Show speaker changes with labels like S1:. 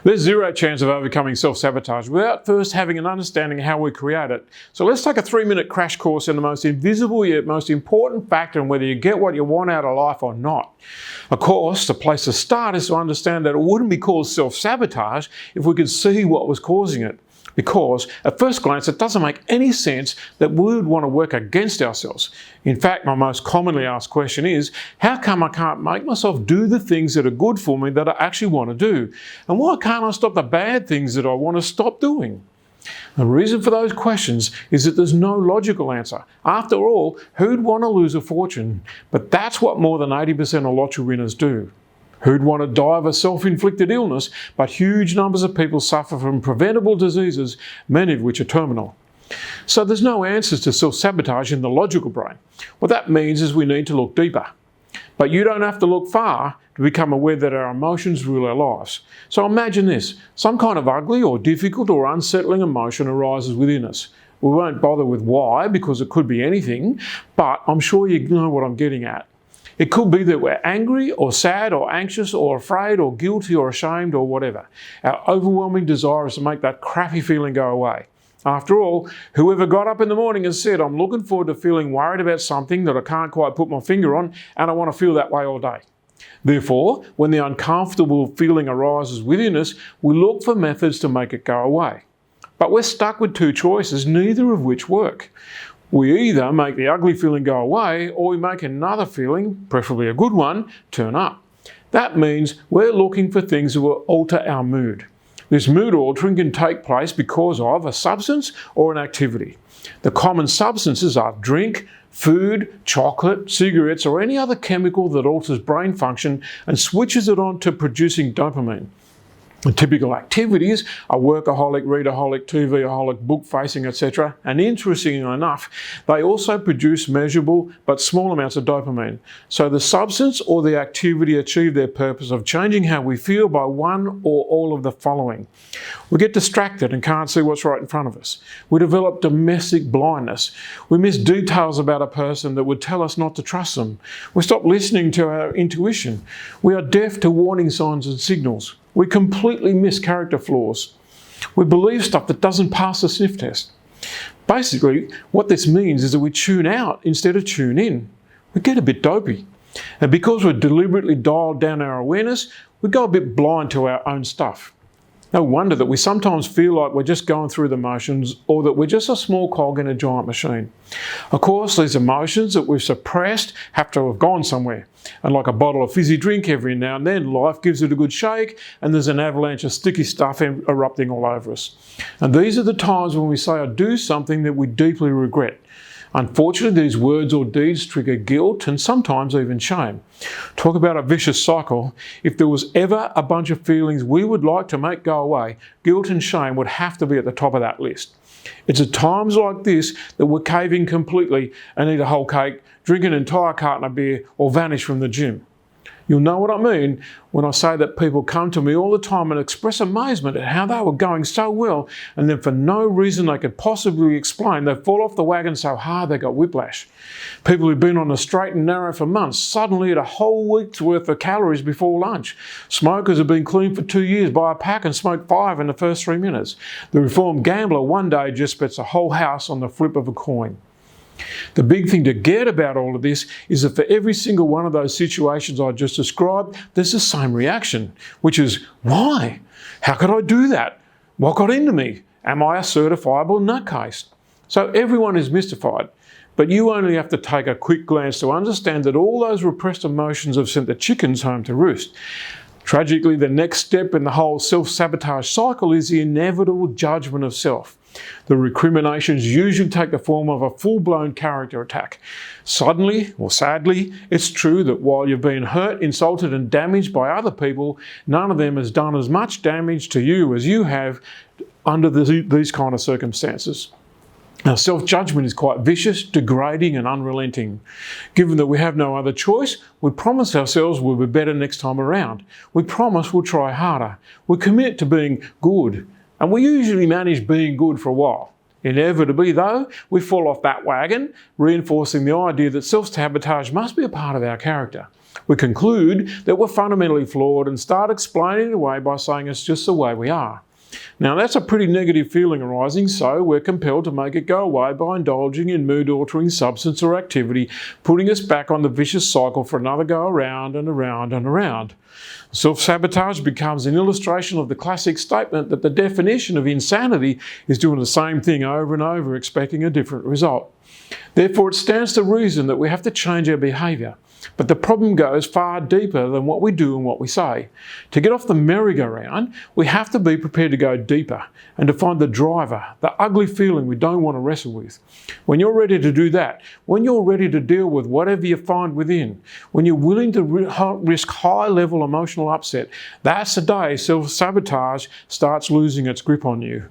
S1: There's zero chance of overcoming self-sabotage without first having an understanding of how we create it. So let's take a 3-minute crash course in the most invisible yet most important factor in whether you get what you want out of life or not. Of course, the place to start is to understand that it wouldn't be called self-sabotage if we could see what was causing it. Because at first glance, it doesn't make any sense that we would want to work against ourselves. In fact, my most commonly asked question is, how come I can't make myself do the things that are good for me that I actually want to do? And why can't I stop the bad things that I want to stop doing? The reason for those questions is that there's no logical answer. After all, who'd want to lose a fortune? But that's what more than 80% of lottery winners do. Who'd want to die of a self-inflicted illness, but huge numbers of people suffer from preventable diseases, many of which are terminal. So there's no answers to self-sabotage in the logical brain. What that means is we need to look deeper. But you don't have to look far to become aware that our emotions rule our lives. So imagine this, some kind of ugly or difficult or unsettling emotion arises within us. We won't bother with why, because it could be anything, but I'm sure you know what I'm getting at. It could be that we're angry or sad or anxious or afraid or guilty or ashamed or whatever. Our overwhelming desire is to make that crappy feeling go away. After all, whoever got up in the morning and said, I'm looking forward to feeling worried about something that I can't quite put my finger on and I want to feel that way all day. Therefore, when the uncomfortable feeling arises within us, we look for methods to make it go away. But we're stuck with two choices, neither of which work. We either make the ugly feeling go away or we make another feeling, preferably a good one, turn up. That means we're looking for things that will alter our mood. This mood altering can take place because of a substance or an activity. The common substances are drink, food, chocolate, cigarettes, or any other chemical that alters brain function and switches it on to producing dopamine. The typical activities are workaholic, readaholic, TV-aholic, book-facing, etc. And interestingly enough, they also produce measurable but small amounts of dopamine. So the substance or the activity achieve their purpose of changing how we feel by one or all of the following. We get distracted and can't see what's right in front of us. We develop domestic blindness. We miss details about a person that would tell us not to trust them. We stop listening to our intuition. We are deaf to warning signs and signals. We completely miss character flaws. We believe stuff that doesn't pass the sniff test. Basically, what this means is that we tune out instead of tune in. We get a bit dopey. And because we've deliberately dialed down our awareness, we go a bit blind to our own stuff. No wonder that we sometimes feel like we're just going through the motions or that we're just a small cog in a giant machine. Of course, these emotions that we've suppressed have to have gone somewhere. And like a bottle of fizzy drink every now and then, life gives it a good shake and there's an avalanche of sticky stuff erupting all over us. And these are the times when we say or do something that we deeply regret. Unfortunately, these words or deeds trigger guilt and sometimes even shame. Talk about a vicious cycle. If there was ever a bunch of feelings we would like to make go away, guilt and shame would have to be at the top of that list. It's at times like this that we're caving completely and eat a whole cake, drink an entire carton of beer, or vanish from the gym. You'll know what I mean when I say that people come to me all the time and express amazement at how they were going so well, and then for no reason they could possibly explain, they fall off the wagon so hard they got whiplash. People who've been on the straight and narrow for months suddenly eat a whole week's worth of calories before lunch. Smokers have been clean for 2 years, buy a pack and smoke 5 in the first 3 minutes. The reformed gambler one day just bets a whole house on the flip of a coin. The big thing to get about all of this is that for every single one of those situations I just described, there's the same reaction, which is, why? How could I do that? What got into me? Am I a certifiable nutcase? So everyone is mystified, but you only have to take a quick glance to understand that all those repressed emotions have sent the chickens home to roost. Tragically, the next step in the whole self-sabotage cycle is the inevitable judgment of self. The recriminations usually take the form of a full-blown character attack. Suddenly, or sadly, it's true that while you've been hurt, insulted and damaged by other people, none of them has done as much damage to you as you have under these kind of circumstances. Now, self-judgment is quite vicious, degrading and unrelenting. Given that we have no other choice, we promise ourselves we'll be better next time around. We promise we'll try harder. We commit to being good. And we usually manage being good for a while. Inevitably, though, we fall off that wagon, reinforcing the idea that self-sabotage must be a part of our character. We conclude that we're fundamentally flawed and start explaining it away by saying it's just the way we are. Now that's a pretty negative feeling arising, so we're compelled to make it go away by indulging in mood-altering substance or activity, putting us back on the vicious cycle for another go around and around and around. Self-sabotage becomes an illustration of the classic statement that the definition of insanity is doing the same thing over and over, expecting a different result. Therefore, it stands to reason that we have to change our behaviour. But the problem goes far deeper than what we do and what we say. To get off the merry-go-round, we have to be prepared to go deeper and to find the driver, the ugly feeling we don't want to wrestle with. When you're ready to do that, when you're ready to deal with whatever you find within, when you're willing to risk high-level emotional upset, that's the day self-sabotage starts losing its grip on you.